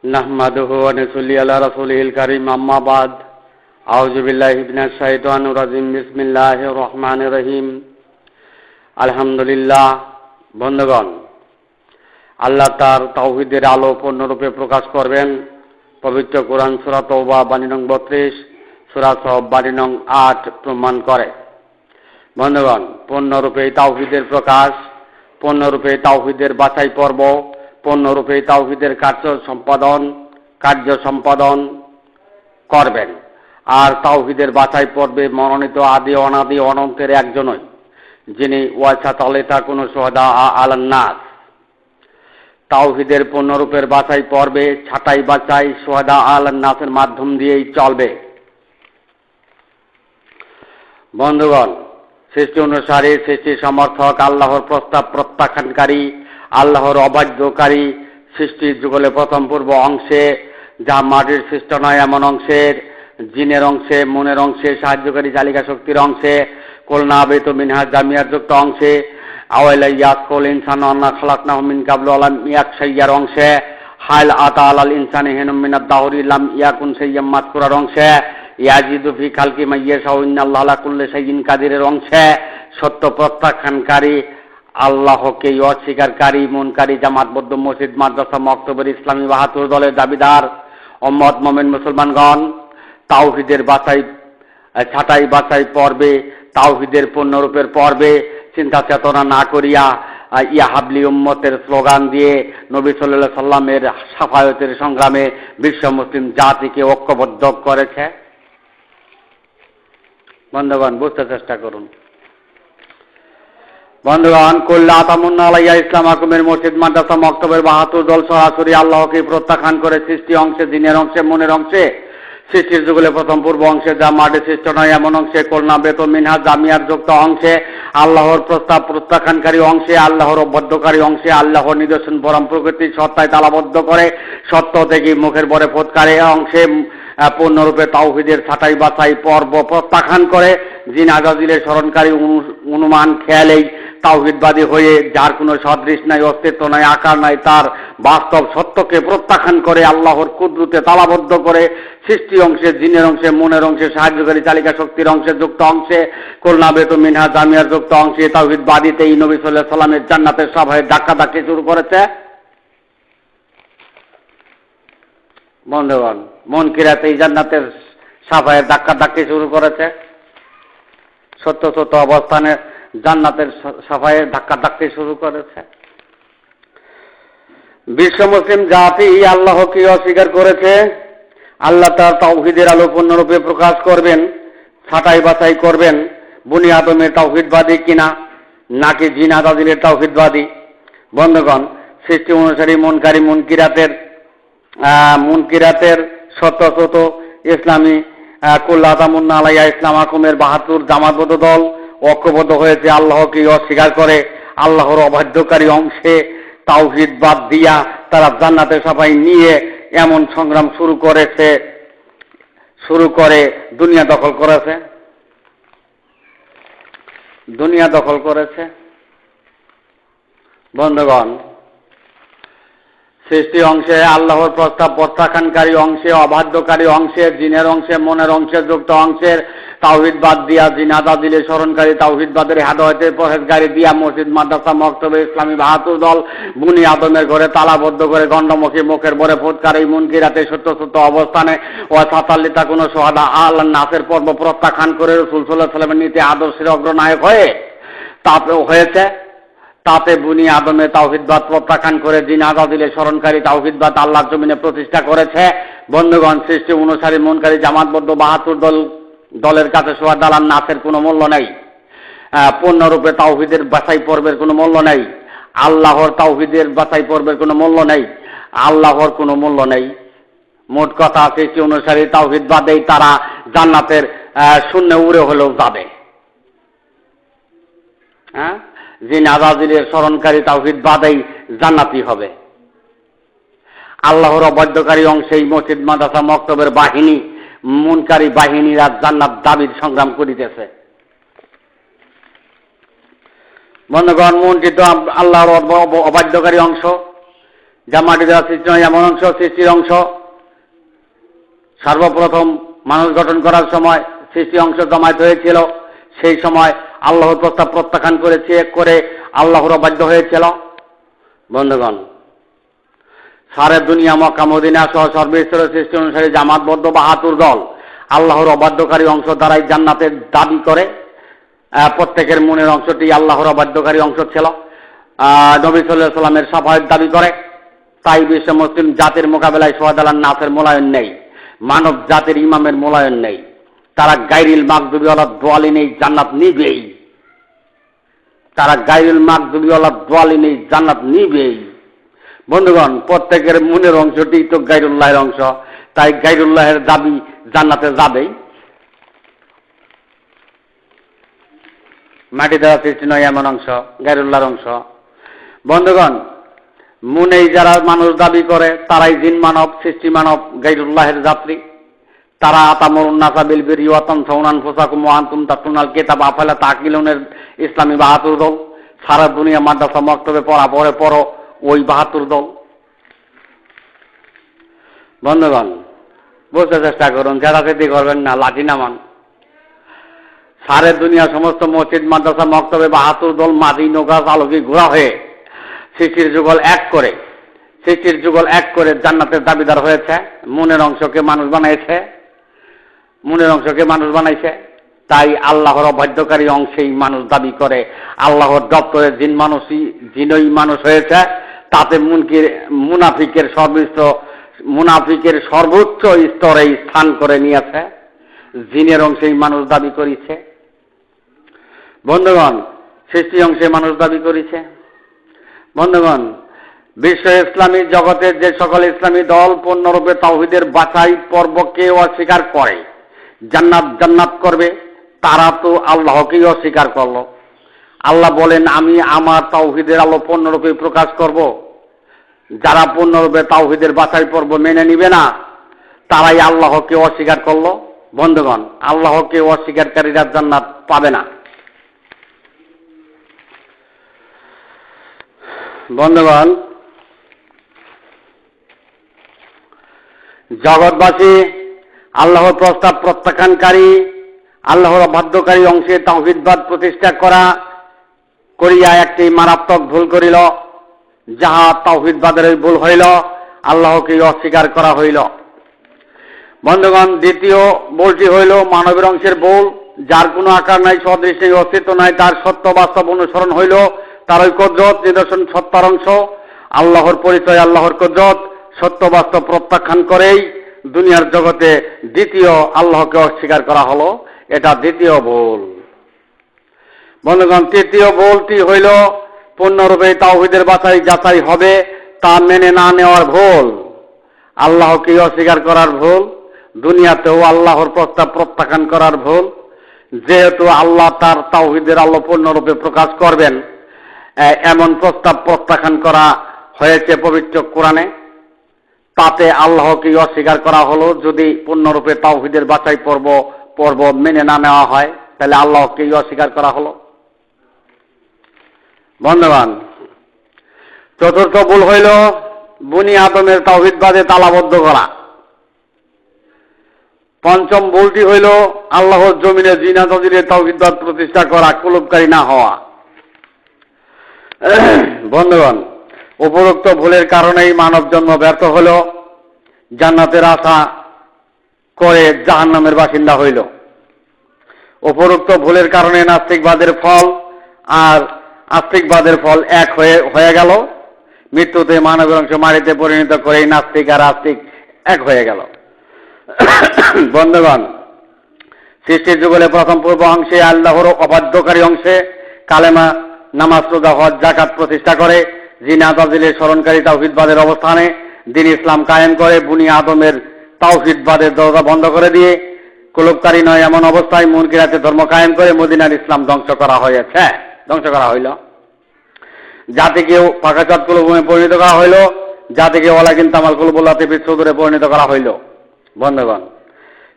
নাহমাদুহু ওয়া নুসাল্লি আলা রাসূলিল কারীম আম্মা বাদ আউযু বিল্লাহি মিনাশ শাইতানির রাজিম বিসমিল্লাহির রহমানির রহিম আলহামদুলিল্লাহ। বন্ধুগণ, আল্লাহ তার তাওহীদের আলো পূর্ণরূপে প্রকাশ করবেন। পবিত্র কোরআন সূরা তাওবা বাণী নং 32, সূরা সহব বাণী নং 8 প্রমাণ করে। বন্ধুগণ, পূর্ণরূপে তাওহীদের প্রকাশ, পূর্ণরূপে তাওহীদের বাছাই পর্ব, পূর্ণরূপে তাওহীদের কার্য সম্পাদন করবেন। আর তাওহীদের বাছাই পর্বে মনোনীত আদি অনাদি অনন্তের একজনই, যিনি ওয়াসাতালিতা কোনো সুহাদা আলান নাস। তাওহীদের পূর্ণরূপের বাছাই পর্বে ছাঁটাই বাছাই সুহাদা আলান নাসের মাধ্যম দিয়েই চলবে। বন্ধুগণ, সৃষ্টি অনুসারী, সৃষ্টি সমর্থক, আল্লাহর প্রস্তাব প্রত্যাখ্যানকারী, আল্লাহর অবাধ্যকারী, সৃষ্টির যুগলে প্রথম পূর্ব অংশে, যা মাটির সৃষ্ট নয় এমন অংশের, জিনের অংশে, মনের অংশে, সাহায্যকারী চালিকা শক্তির অংশে, কুলনা হাবিতু মিনহা জামিয়ার যুক্ত অংশে, আওয়ালা ইয়াকুল ইনসানু আন্না খালাকনাহু মিন কাবলু আলাম ইয়াকশাইয়ার অংশে, হাল আতা আলাল ইনসানি হিনুম মিনাদ দাহরি লাম ইয়াকুন শাইয়্যাম মাযকুরার অংশে, ইয়াজিদু ফি খালকি মা ইয়াশাউ ইন্নাল্লাহা আলা কুল্লি শাইইন কাদিরের অংশে, সত্য প্রত্যাখ্যানকারী, আল্লাহকে অস্বীকারী, মুনকারী, জামাতবদ্ধ মসজিদ, মাদ্রাসা, মক্তবের ইসলামী ৭২ দলের দাবিদার উম্মত মুমিন মুসলমানগণ, তাওহীদের ছাঁটাই বাছাই পর্বে, তাওহীদের পূর্ণরূপের পর্বে চিন্তা চেতনা না করিয়া ইয়া হাবলি উম্মতের স্লোগান দিয়ে নবী সাল্লাল্লাহু আলাইহি সাল্লামের শাফায়াতের সংগ্রামে বিশ্ব মুসলিম জাতিকে ঐক্যবদ্ধ করেছে। বন্ধুগণ, বুঝতে চেষ্টা করুন। বন্ধুগণ, কুল্লা তামুন্না আলাইয়া ইসলামাকুমের মসজিদ, মাদ্রাসা, মক্তবের ৭২ দল সরাসরি আল্লাহকে প্রত্যাখ্যান করে সৃষ্টি অংশে, জিনের অংশে, মনের অংশে, সৃষ্টির যুগলে প্রথম পূর্ব অংশে, যা মাটি সৃষ্ট নয় এমন অংশে, কুলনা বেতু মিনহা জামিয়ার যুক্ত অংশে, আল্লাহর প্রস্তাব প্রত্যাখ্যানকারী অংশে, আল্লাহর অবাধ্যকারী অংশে, আল্লাহর নিদর্শন পরম প্রকৃতি সত্তায় তালাবদ্ধ করে সত্য থেকে মুখের বরে ফোৎকারে অংশে পূর্ণরূপে তাওহীদের ছাঁটাই বাছাই পর্ব প্রত্যাখ্যান করে জিন আজাজিলের স্মরণকারী অনুমান খেয়ালেই তাওহীদবাদী হয়ে, যার কোনো সদৃশ নাই, অস্তিত্ব নাই, আকার নাই, তার বাস্তব সত্যকে প্রত্যাখ্যান করে আল্লাহর কুদরতে তালাবদ্ধ করে সৃষ্টি অংশে, জিনের অংশে, মনের অংশে, সাহায্যকারী চালিকা শক্তির অংশে, যুক্ত অংশে, কুলনা বেতু মিনহা জামিয়ার যুক্ত অংশে তাওহীদবাদীতেই নবী সাল্লাল্লাহু আলাইহি সাল্লামের জান্নাতের সভায় ধাক্কাধাক্কি শুরু করেছে। বন্ধুগণ, মুনকিরাত এই জান্নাতের সাফায়ের ধাক্কাধাক্কি শুরু করেছে। সত্য সত্য অবস্থানে জান্নাতের সাফায়ের ধাক্কাধাক্কি শুরু করেছে। বিশ্ব মুসলিম জাতি আল্লাহকে অস্বীকার করেছে। আল্লাহ তার তাওহীদের আলো পূর্ণরূপে প্রকাশ করবেন, ছাঁটাই বাছাই করবেন বনি আদমের তাওহীদবাদী কিনা, নাকি জিন আজাজিলের তাওহীদবাদী। বন্ধুগণ, সৃষ্টি অনুসারী মুনকিরাতের সত্য সত্য ইসলামী কুল্লা তামুন্না আলাইয়া ইসলামাকুমের ৭২ জামাতবদ্ধ দল ঐক্যবদ্ধ হয়েছে হৃদয়কে অস্বীকার করে আল্লাহর অবাধ্যকারী অংশে তাওহীদ বাদ দিয়া তারা জান্নাতের সাফাই নিয়ে এমন সংগ্রাম শুরু করে দুনিয়া দখল করেছে। বন্ধুগণ, সৃষ্টি অংশে, আল্লাহর প্রস্তাব প্রত্যাখ্যানকারী অংশে, অবাধ্যকারী অংশে, জিনের অংশে, মনের অংশে, যুক্ত অংশের তাওহীদ বাদ দিয়া জিন আজাজিলের স্মরণকারী, তাওহীদবাদের হেদায়েতের পরহেজগারি দিয়া মসজিদ, মাদ্রাসা, মক্তবে ইসলামী ৭২ দল বুনি আদমের ঘরে তালাবদ্ধ করে গণ্ডমুখী মুখের ভরে ফুৎকার এই মুনকিরাতে সত্য সত্য অবস্থানে ওয়াসাতালিতা কোনো সুহাদা আলান নাসের পর্ব প্রত্যাখ্যান করে রাসূল সাল্লাল্লাহু আলাইহি ওয়াসাল্লামের নীতি আদর্শের অগ্রনায়ক তাতে বুনি আদমে তাওহীদবাদ প্রত্যাখ্যান করে জিন আজাজিলের স্মরণকারী তাওহীদবাদ আল্লাহর জমিনে প্রতিষ্ঠা করেছে। বন্ধুগণ, সৃষ্টি অনুসারী মুনকারী জামাতবদ্ধ ৭২ দলের কাছে সুহাদা আলান নাসের কোনো মূল্য নেই। পূর্ণরূপে তাওহীদের বাছাই পর্বের কোনো মূল্য নেই। আল্লাহর তাওহীদের বাছাই পর্বের কোনো মূল্য নেই। আল্লাহর কোনো মূল্য নেই। মোট কথা, সৃষ্টি অনুসারী তাওহীদবাদেই তারা জান্নাতের শূন্যে উড়ে হলেও যাবে। জিন আজাজিলের স্মরণকারী তাওহীদবাদেই জান্নাতি হবে। আল্লাহর অবাধ্যকারী অংশেই মসজিদ, মাদ্রাসা, মক্তবের বাহিনী, মুনকারী বাহিনীরা জান্নাত দাবির সংগ্রাম করিতেছে। বন্ধুগণ, মসজিদ আল্লাহর অবাধ্যকারী অংশ, যা মাটি দ্বারা সৃষ্টি নয় এমন অংশ, সৃষ্টির অংশ। সর্বপ্রথম মানুষ গঠন করার সময় সৃষ্টি অংশ জমায়েত হয়েছিল, সেই সময় আল্লাহর প্রস্তাব প্রত্যাখ্যান করে আল্লাহর অবাধ্য হয়েছিল। বন্ধুগণ, সারে দুনিয়া মক্কা মদিনা সহ সর্বস্তরের সৃষ্টি অনুসারে জামাতবদ্ধ বাহাতুর দল আল্লাহর অবাধ্যকারী অংশ দ্বারাই জান্নাতের দাবি করে। প্রত্যেকের মনের অংশটি আল্লাহর অবাধ্যকারী অংশ ছিল। নবী সাল্লাল্লাহু আলাইহি সাল্লামের শাফায়াত দাবি করে। তাই বিশ্ব মুসলিম জাতির মোকাবেলায় সোহাদালান নাসের মোলায়ন নেই, মানব জাতির ইমামের মোলায়ন নেই। তারা গায়রিল মাগদুবি ওয়ালা দোয়ালিন এই জান্নাত নিবেই। তারা গায়রিল মাগদুবি ওয়ালা দোয়ালিন এই জান্নাত নিবেই। বন্ধুগণ, প্রত্যেকের মনের অংশটি তো গায়রুল্লাহের অংশ, তাই গায়রুল্লাহের দাবি জান্নাতে যাবেই। মাটি দ্বারা সৃষ্টি নয় এমন অংশ, গায়রুল্লাহর অংশ। বন্ধুগণ, মুনেই যারা মানুষ দাবি করে তারাই জিন মানব, সৃষ্টি মানব, গায়রুল্লাহের যাত্রী। তারা আতামরুন নাসা বিল বিররি ওয়া তানসাউনা আনফুসাকুম ওয়া আনতুম তাতলুনাল কিতাব আফালা তাকিলুনের ইসলামী বাহাতুর দল। সারা দুনিয়া মাদ্রাসা মক্তবে পড়ো ওই বাহাতুর দল। বন্ধুগণ, বুঝতে চেষ্টা করুন, জেদাজেদি করবেন না, লাঠি নামান। সারে দুনিয়া সমস্ত মসজিদ মাদ্রাসা মক্তবে বাহাতুর দল মাদি নৌকা চালকি ঘোরা হয়ে সৃষ্টির যুগল এক করে জান্নাতের দাবিদার হয়েছে। মনের অংশকে মানুষ বানাইছে। তাই আল্লাহর অবাধ্যকারী অংশেই মানুষ দাবি করে আল্লাহর দপ্তরে জিনই মানুষ হয়েছে। তাতে মুনাফিকের সর্বোচ্চ স্তরে স্থান করে নিয়েছে। জিনের অংশেই মানুষ দাবি করেছে। বন্ধুগণ, সৃষ্টি অংশে মানুষ দাবি করেছে। বন্ধুগণ, বিশ্ব ইসলামী জগতের যে সকল ইসলামী দল পূর্ণরূপে তাওহীদের বাছাই পর্বকে অস্বীকার করে জান্নাত করবে, তারা তো আল্লাহকেই অস্বীকার করল। আল্লাহ বলেন, আমি আমার তাওহীদের আলো পূর্ণরূপে প্রকাশ করব। যারা পূর্ণরূপে তাওহীদের বাছাই পর্ব মেনে নিবে না, তারাই আল্লাহকে অস্বীকার করল। বন্ধুগণ, আল্লাহকে অস্বীকারীরা জান্নাত পাবে না। বন্ধুগণ, জগৎবাসী আল্লাহর প্রস্তাব প্রত্যাখ্যানকারী, আল্লাহর অবাধ্যকারী অংশে তাওহীদবাদ প্রতিষ্ঠা করিয়া একটি মারাত্মক ভুল করিল, যাহা তাওহীদবাদের ভুল হইল, আল্লাহকে অস্বীকার করা হইল। বন্ধুগণ, দ্বিতীয় বলটি হইল মানবের অংশের বল, যার কোনো আকার নাই, সদৃশ নেই, অস্তিত্ব নাই, তার সত্য বাস্তব অনুসরণ হইল তার ওই কুদরত নিদর্শন সত্তার অংশ। আল্লাহর পরিচয়, আল্লাহর কুদরত সত্য বাস্তব প্রত্যাখ্যান করেই দুনিয়ার জগতে দ্বিতীয় আল্লাহকে অস্বীকার করা হলো। এটা দ্বিতীয় ভুল। বন্ধুগণ, তৃতীয় ভুলটি হইল পূর্ণরূপে তাওহীদের যাচাই হবে তা মেনে না নেওয়ার ভুল, আল্লাহকে অস্বীকার করার ভুল, দুনিয়াতেও আল্লাহর প্রস্তাব প্রত্যাখ্যান করার ভুল। যেহেতু আল্লাহ তার তাওহীদের আলো পূর্ণরূপে প্রকাশ করবেন, এমন প্রস্তাব প্রত্যাখ্যান করা হয়েছে পবিত্র কোরআনে, তাতে আল্লাহকে অস্বীকার করা হলো। যদি পূর্ণরূপে তাওহীদের বাছাই পর্ব মেনে না নেওয়া হয়, তাহলে আল্লাহকে অস্বীকার করা হলো। বন্ধুগণ, চতুর্থ ভুল হইল বনি আদমের তাওহীদবাদে তালাবদ্ধ করা। পঞ্চম ভুলটি হইল আল্লাহর জমিনে জিনাদের তাওহীদবাদ প্রতিষ্ঠা করা, কুলুপকারী না হওয়া। বন্ধুগণ, উপরোক্ত ভুলের কারণেই মানব জন্ম ব্যর্থ হল, জান্নাতের আশা করে জাহান্নামের বাসিন্দা হইল। উপরোক্ত ভুলের কারণে নাস্তিকবাদের ফল আর আস্তিকবাদের ফল এক হয়ে গেল। মৃত্যুতে মানবের অংশ মাটিতে পরিণত করে নাস্তিক আর আস্তিক এক হয়ে গেল। বন্ধুগণ, সৃষ্টির যুগলে প্রথম পূর্ব অংশে আল্লাহর অবাধ্যকারী অংশে কালেমা, নামাজ, রোজা, হজ, যাকাত প্রতিষ্ঠা করে জিনা তাজিলের স্মরণকারী তাওহীদবাদের অবস্থানে দ্বীন ইসলাম কায়েম করে বনি আদমের তাওহীদবাদের দরজা বন্ধ করে দিয়ে কুলুপকারী নয় এমন অবস্থায় মুনকিরাতে ধর্ম কায়েম করে মদিনার ইসলাম ধ্বংস করা হইল। জাতিকে পাকাচাঁদ কুলুভূমে পরিণত করা হইল, জাতিকে ওয়ালাকিন তামাল কুলুবুল্লাতে বিচ্ছুদরে পরিণত করা হইল। বন্ধুগণ,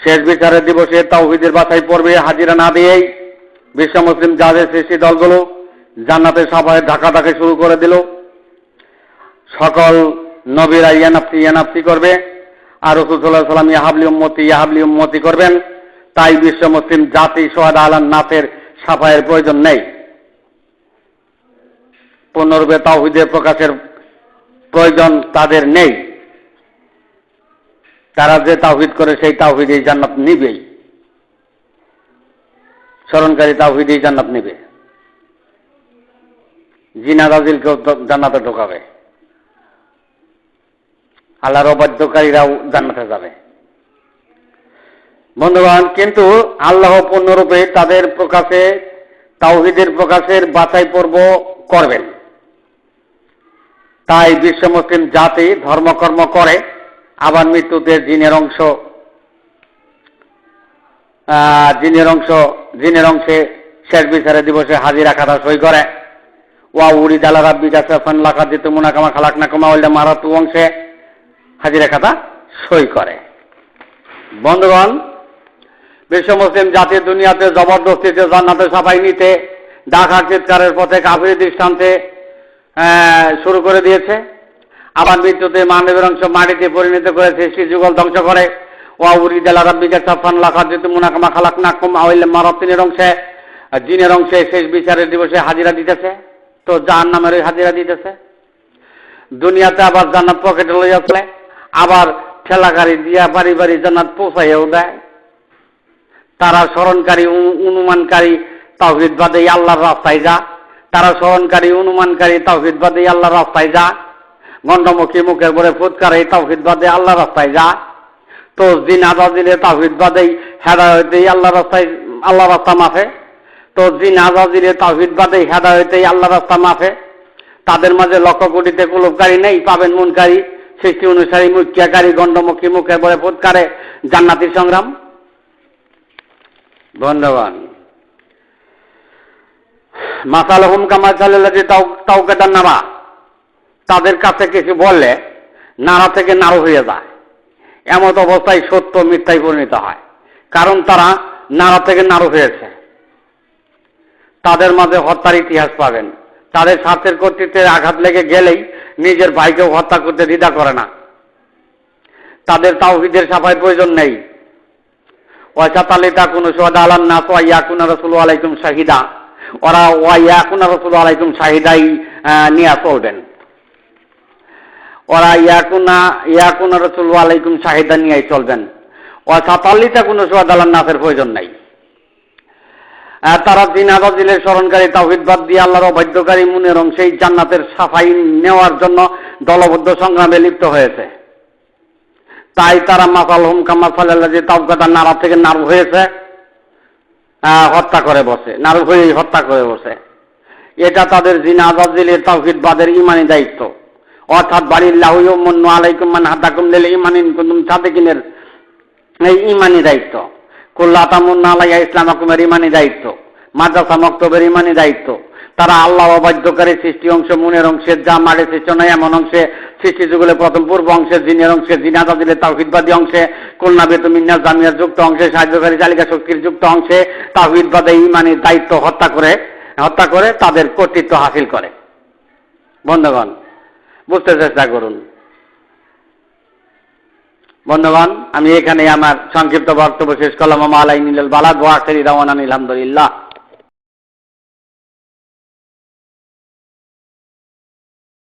শেষ বিচারের দিবসে তাওহীদের বাছাই পর্বে হাজিরা না দিয়েই বিশ্ব মুসলিম জাহাজের সৃষ্টি দলগুলো জান্নাতের সাফায়ে ধাক্কাধাক্কি শুরু করে দিল। সকল নবীরা ইয়ানাফসি ইয়ানাফসি করবে, আর রাসূল সাল্লাল্লাহু আলাইহি ওয়াসাল্লাম ইয়াহাবলি উম্মতি করবেন। তাই বিশ্ব মুসলিম জাতি সোহাদা আলান নাসের সাফায়ের প্রয়োজন নেই। পূর্ণরূপে তাওহীদের প্রকাশের প্রয়োজন তাদের নেই। তারা যে তাওহীদ করে সেই তাওহীদেই জান্নাত নিবেই, স্মরণকারী তাওহীদেই জান্নাত নিবে। জিনা রাজিলকেও জান্নাতে ঢোকাবে, আল্লাহর অবাধ্যকারীরাও জান্নাতে যাবে। বন্ধুগণ, কিন্তু আল্লাহ পূর্ণরূপে তাদের প্রকাশে তাওহীদের প্রকাশের বাছাই পর্ব করবেন। তাই বিশ্ব মুসলিম জাতি ধর্মকর্ম করে, আবার মৃত্যুতে জিনের অংশে শেষ বিচারে দিবসে হাজিরা খাতা সই করে। ওয়া উরিদ আলা রাব্বিকা সাফান লাকাদিতু মুনাকামা খালাকনাকুমা ওয়াল মারাতু অংশে হাজিরা খাতা সই করে। বন্ধুগণ, বিশ্ব মুসলিম জাতি দুনিয়াতে জবরদস্তিতে জান্নাতে সাফাই নিতে ডাক চিৎকারের পথে কাফির দৃষ্টান্তে শুরু করে দিয়েছে। আবার মৃত্যুতে মানবের অংশ মাটিতে পরিণত করে সৃষ্টি যুগল ধ্বংস করে। ওয়া উরিদ আলা রাব্বিকা সাফান লাকাদিতু মুনাকামা খালাকনাকুম ওয়াল মারাতিনের অংশে জিনের অংশে শেষ বিচারের দিবসে হাজিরা দিতেছে। তো জাহান্নামের হাজিরা দিতেছে। দুনিয়াতে আবার জান্নাত পকেটে লইয়া চলে, আবার ঠেলা গাড়ি দিয়া বাড়ি বাড়ি জান্নাত পৌঁছাইয়াও দেয়। তারা স্মরণকারী অনুমানকারী তাওহীদবাদী আল্লাহর রাস্তায় যা, তারা স্মরণকারী অনুমানকারী তাওহীদবাদী আল্লাহর রাস্তায় যা, গণ্ডমুখী মুখের পরে ফুৎকার এই তাওহীদবাদী আল্লাহর রাস্তায় যা। তো জিন আজাজিলে তাওহীদবাদী হেদায়েতেই আল্লাহর রাস্তায়, আল্লাহ রাস্তা মাফে। তো জিন আজাজিলে তাওহীদবাদী হেদায়েতেই আল্লাহ রাস্তা মাফে। তাদের মাঝে লক্ষ কোটিতে কুলুপকারী নেই, পাবেন মুনকারী, সৃষ্টি অনুসারী মুখ্যাকারী, গণ্ডমুখী মুখের পরে ফুৎকারে জান্নাতির সংগ্রাম। ধন্যবাদ। মাসালহুম কামাসালিল্লাযী তাওকাদান নারা, তাদের কাছে কিছু বললে নাড়া থেকে নাড়ু হয়ে যায়। এমত অবস্থায় সত্য মিথ্যায় পরিণত হয়, কারণ তারা নাড়া থেকে নাড়ু হয়েছে। তাদের মাঝে হত্যার ইতিহাস পাবেন। তাদের স্বার্থের কর্তৃত্বের আঘাত লেগে গেলেই নিজের ভাইকেও হত্যা করতে দ্বিধা করে না। তাদের তাওহীদের সাফাই প্রয়োজন নেই। ওয়াসাতালিতা কোন শুহাদা আলান নাস ওয়া ইয়াকুনা রাসূলুল্লাহ আলাইকুম শাহিদা, ওরা ওয়া ইয়াকুনা রাসূলুল্লাহ আলাইকুম শাহিদাই নিয়ে চলবেন। ওরা ইয়াকুনা রাসূলুল্লাহ আলাইকুম শাহিদা নিয়ে চলবেন। ওয়াসাতালিতা কোন শুহাদা আলান নাসের প্রয়োজন নাই। তারা জিনাবাজিলের স্মরণকারী তাওহীদবাদ দিয়ে আল্লাহর অবাধ্যকারী মুনের অংশেই জান্নাতের সাফাই নেওয়ার জন্য দলবদ্ধ সংগ্রামে লিপ্ত হয়েছে। তাই তারা মাসালহুম কামাসালিল্লাযী তাওকাদান নারা থেকে নারু হয়েছে, হত্যা করে বসে, নারু হয়ে হত্যা করে বসে। এটা তাদের জিনাবাজিলের তাওহীদবাদের ঈমানি দায়িত্ব। অর্থাৎ বারিল্লাহু ইয়ামুন্নু আলাইকুম মান হাদাকুম লিল ঈমানিন কুনতুম সাদিকিনের এই ঈমানি দায়িত্ব। কুল্লা তামুন্না আলাইয়া ইসলামাকুমের ঈমানি দায়িত্ব, মাদ্রাসা মক্তবের ঈমানি দায়িত্ব। তারা আল্লাহ অবাধ্যকারী সৃষ্টি অংশ মুনের অংশের যা মারে সৃষ্ট নয় এমন অংশে, সৃষ্টি যুগলে প্রথম পূর্ব অংশে জিনের অংশে, জিনাদা দিলে তাওহীদবাদী অংশে, কুলনা বেতুমিন্নাস জামিয়ার যুক্ত অংশে, সাহায্যকারী চালিকা শক্তির যুক্ত অংশে তাওহীদবাদী ঈমানি দায়িত্ব হত্যা করে তাদের কর্তৃত্ব হাসিল করে। বন্ধুগণ, বুঝতে চেষ্টা করুন। বন্ধুগণ, আমি এখানে আমার সংক্ষিপ্ত বক্তব্য শেষ করলাম। আলাইনিল বালাগ ওয়া আখিরি দাওয়ানা আলহামদুলিল্লাহ।